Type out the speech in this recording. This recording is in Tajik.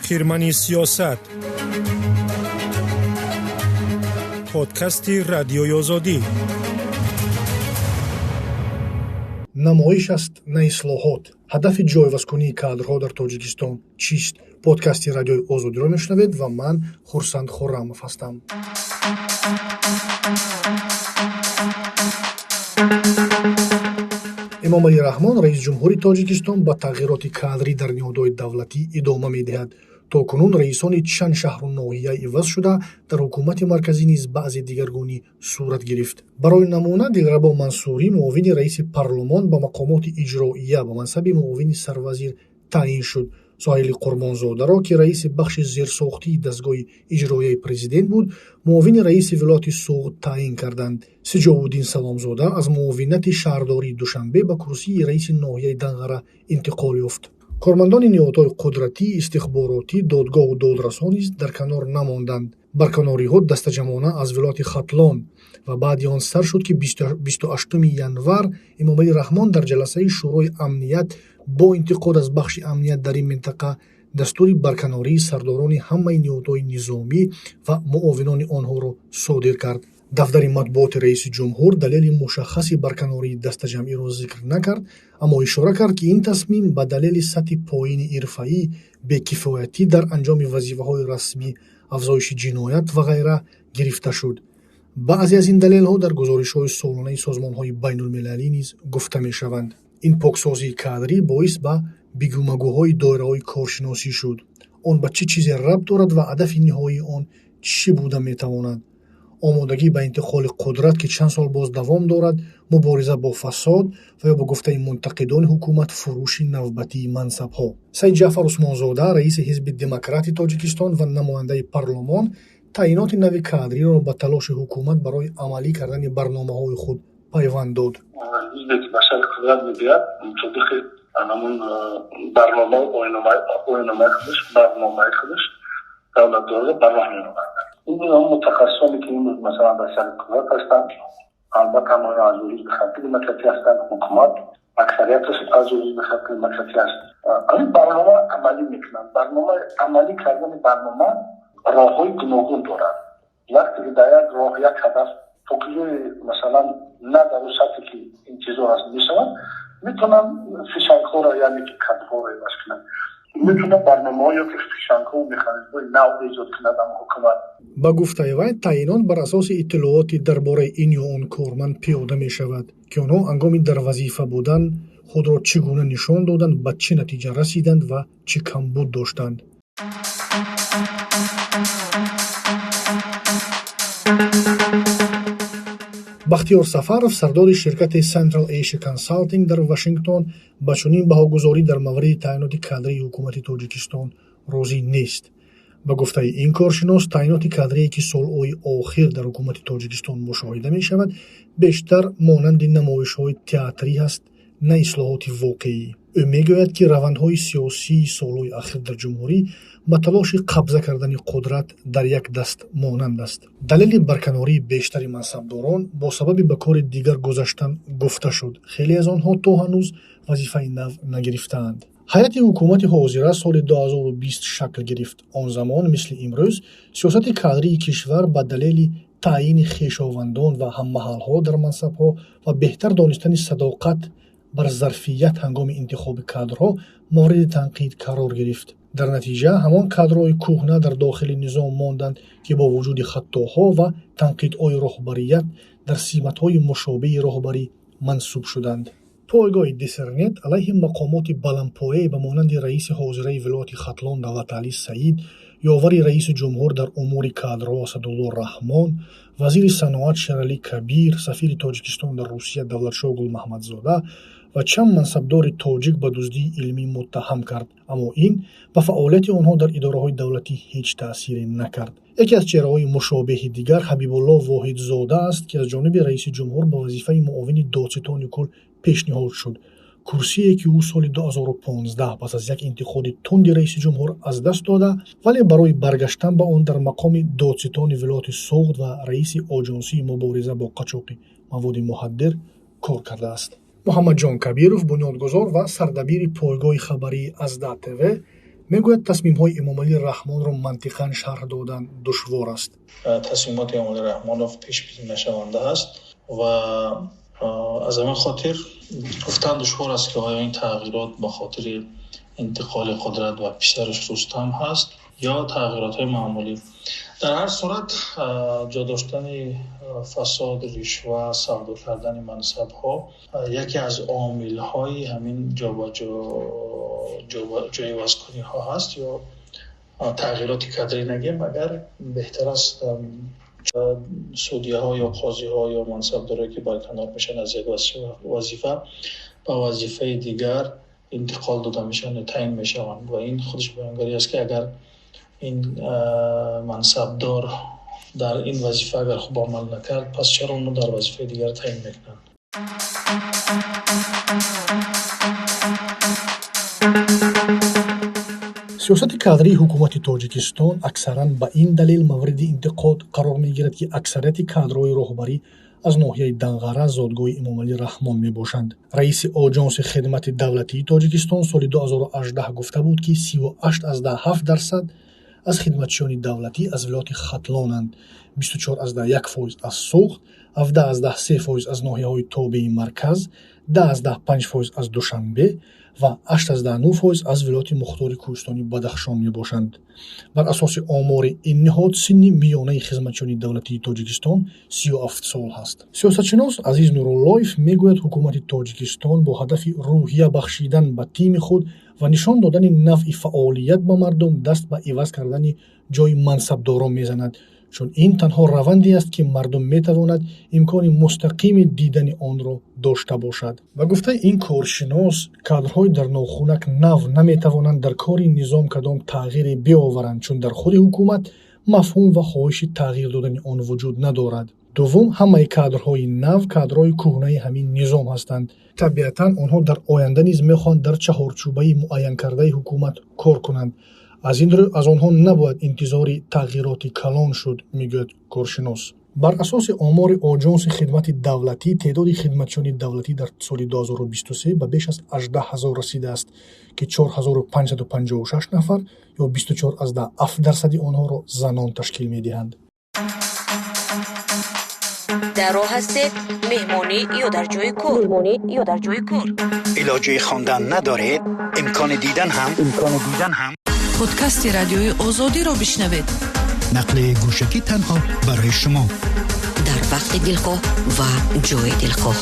خیرمنی سیاست پادکستی رادیوی آزادی. намоиш аст на ислоҳот. ҳадафи ҷойвазкунии кадрҳо дар Тоҷикистон чист? Подкасти радиои Озодиро мешунавед ва ман Хурсанд Хуррамов ҳастам. эмомалӣ раҳмон, раиси ҷумҳури Тоҷикистон, ба тағйироти кадрӣ дар ниҳодҳои давлатӣ идома медиҳад. То кунун раисони чанд шаҳру ноҳия иваз шуда, дар ҳукумати марказӣ низ баъзе дигаргунӣ сурат гирифт. Барои намуна, Дилрабо Мансурӣ, муовини раиси парлумон, ба мақомоти иҷроия ба мансаби муовини сарвазир таъин шуд. Суҳайли Қурбонзодаро, ки раиси бахши зерсохтии дастгоҳи иҷроияи президент буд, муовини раиси вилояти Суғд таъин карданд. Сиҷовуддин Саломзода аз муовинати шаҳрдории Душанбе ба курсии раиси ноҳияи Данғара интиқол ёфт. Кормандони ниҳодҳои қудратӣ, истихборотӣ, додгоҳу додрасон низ дар канор намонданд. Барканориҳо дастаҷамона аз вилояти Хатлон ва баъди он сар шуд, ки 28 январ Эмомалӣ Раҳмон дар ҷаласаи шӯрои амният бо интиқод аз бахши амният дар ин минтақа дастури барканории сардорони ҳамаи ниҳодҳои низомӣ ва муовинони онҳоро содир кард. Дафтари матбуоти раиси ҷумҳур далели мушаххаси барканории дастаҷамъиро зикр накард, аммо ишора кард, ки ин тасмим ба далели сатҳи поини ирфаӣ, бекифоятӣ дар анҷоми вазифаҳои расмӣ, афзоиши ҷиноят ва гайра гирифта шуд. баъзе аз ин далелҳо дар гузоришҳои солонаи созмонҳои байнулмилалӣ низ гуфта мешаванд. Ин поксозии кадрӣ боис ба бигӯмагӯҳои доираҳои коршиносӣ шуд. Он ба чӣ чизе рабт дорад ва ҳадафи ниҳоии он чӣ буда метавонад? омодагӣ ба интиқоли қудрат, ки чанд сол боз давом дорад, мубориза бо фасод ва ё бо гуфтаи мунтақидони ҳукумат фурӯши навбатии мансабҳо. Саид Ҷаъфар Усмонзода, раиси ҳизби Демократи Тоҷикистон ва намояндаи парлумон, таъиноти нави кадриро ба талоши ҳукумат барои амалӣ кардани барномаҳои худ пайванд дод. ҳизбе ки ба сари қудрат медиҳад, мутобиқи ҳамон барнома оиномаи худаш давлатдорро ба роҳ меовард. این متخصصانی که امروز مثلا در سر قدرت هستند، البته همه از جزئی به خاطر دموکراسی هستند، حکومت اکثریتش از جزئی به خاطر دموکراسی است. این برنامه عملی میکنند. برنامه عملی کردن برنامه راههای گوناگون دارد. وقتی که در یک راه یک هدف توجیه مثلا نه در اون سطحی که این چیزها هست میشوند، میتونن فشنگ‌ها را یعنی که کدها را عوض کنند. میتونه برنامه‌ها یا فشنگ‌ها و مکانیزم‌های نو ایجاد کنند در حکومت. ба гуфтаи вай, таъинот бар асоси иттилооти дар бораи ин ё он корманд пиёда мешавад, ки онҳо ҳангоми дар вазифа будан худро чӣ гуна нишон доданд, ба чӣ натиҷа расиданд ва чӣ камбуд доштанд. бахтиёр Сафаров, сардори ширкати Central Asia Consulting дар Вашингтон, ба чунин баҳогузорӣ дар мавриди таъиноти кадрии ҳукумати Тоҷикистон розӣ нест. ба гуфтаи ин коршинос, таъиноти кадрие ки солҳои охир дар ҳукумати Тоҷикистон мушоҳида мешавад, бештар монанди намоишҳои театрӣ ҳаст, на ислоҳоти воқеӣ. ӯ мегӯяд, ки равандҳои сиёсии солҳои ахир дар ҷумҳурӣ ба талоши қабза кардани қудрат дар як даст монанд аст. далели барканории бештари мансабдорон бо сабаби ба кори дигар гузаштан гуфта шуд. хеле аз онҳо то ҳанӯз вазифаи нав нагирифтаанд. ҳайати ҳукумати ҳозира соли 2020 шакл гирифт. Он замон мисли имрӯз сиёсати кадрии кишвар ба далели таъини хешовандон ва ҳаммаҳалҳо дар мансабҳо ва беҳтар донистани садоқат бар зарфият ҳангоми интихоби кадрҳо мавриди танқид қарор гирифт. дар натиҷа ҳамон кадрҳои кӯҳна дар дохили низом монданд, ки бо вуҷуди хатоҳо ва танқидҳои роҳбарият дар симатҳои мушобиҳи роҳбарӣ мансуб шуданд. пойгоҳи Дисернет алайҳи мақомоти баландпоя ба монанди раиси ҳозираи вилояти Хатлон Давлаталӣ Саид, ёвари раиси ҷумҳур дар умури кадрҳо Асадулло Раҳмон, вазири саноат Шералӣ Кабир, сафири Тоҷикистон дар Русия Давлатшоҳ Гулмаҳмадзода ва чанд мансабдори тоҷик ба дуздии илмӣ муттаҳам кард, аммо ин ба фаъолияти онҳо дар идораҳои давлатӣ ҳеҷ таъсире накард. яке аз чеҳраҳои мушобиҳи дигар Ҳабибулло Воҳидзода аст, ки аз ҷониби раиси ҷумҳур ба вазифаи муовини додситони кул пешниҳод шуд. کورسیه که او سال 2015 پس از یک انتخاب تند رئیس جمهور از دست داده، ولی برای برگشتن به آن در مقام دادستان ولایت سوخت و رئیس آژانسی مبارزه با قاچاق مواد مخدر کار کرده است. محمد جان کبیرов بنیانگذار و سردبیر پایگاه خبری ازدا تv میگوید تصمیم‌های امامعلی رحمان را منطقاً شرح دادن دشوار است. تصمیمات امامعلی رحمانوف پیش بینی نشونده است و از همین خاطر گفتن دشوار است که آیا این تغییرات با خاطر انتقال قدرت و پسرش رستم هست یا تغییرات معمولی. در هر صورت جا داشتن فساد، رشوه، سودا کردن منصب ها یکی از عامل های همین جایگزین کنی ها هست یا تغییراتی کادری نگیم، مگر بهتر است سودیه ها یا قاضی ها یا منصبدارایی که برکنار میشن از یک وظیفه به وظیفه دیگر انتقال داده میشن و تعیین میشن و این خودش بیانگاری است که اگر این منصبدار در این وظیفه اگر خوب عمل نکرد پس چرا اونو در وظیفه دیگر تعیین میکنن. سیاست کادری حکومت تاجیکستان اکثراً به این دلیل مورد انتقاد قرار میگیرد که اکثریت کادرهای راهبری از ناحیه دنغره زادگاه امامعلی رحمان میباشند. رئیس آژانس خدمت دولتی تاجیکستان سال 2018 گفته بود که 38.7% از خدمتچیان دولتی از ولایت ختلانند، 24.1% از سوخت، 17.3% از ناحیه‌های تابع مرکز، 10.5% از دوشنبه و 8.9% از ولایت مختار کوهستانی بدخشان میباشند. بر اساس آمار این نهاد سن میانه خدمتچیان دولتی تاجیکستان 37 سال است. سیاستشناس عزیز نوراللهیف میگوید حکومت تاجیکستان با هدف روحیه بخشیدن به تیم خود و نشان دادن نوع فعالیت به مردم دست به عوض کردن جای منصبداران میزند، چون این تنها روندی است که مردم میتواند امکان مستقیم دیدن آن را داشته باشد. و گفته این کارشناس کادرهای در ناخونک نو نمیتوانند در کار نظام کدام تغییری بیاورند، چون در خود حکومت مفهوم و خواهش تغییر دادن آن وجود ندارد. دوم، همه کادرهای نو کادرهای کهنه همین نظام هستند. طبیعتا آنها در آینده نیز میخواهند در چهارچوبه معین کرده حکومت کار کنند. از این رو از آنها نباید انتظار تغییرات کلان شد، میگوید کارشناس. بر اساس آمار آژانس خدمت دولتی تعداد خدمتچیان دولتی در سال 2023 به بیش از 18,000 رسیده است که 4,556 نفر یا 24.7% آنها را زنان تشکیل میدهند. در راه هستید مهمانی یا در جای کار علاجه خواندن ندارید، امکان دیدن هم پادکست رادیوی آزادی را بشنوید. نقل گوشکی تنها برای شما در وقت دلخواه و جای دلخواه.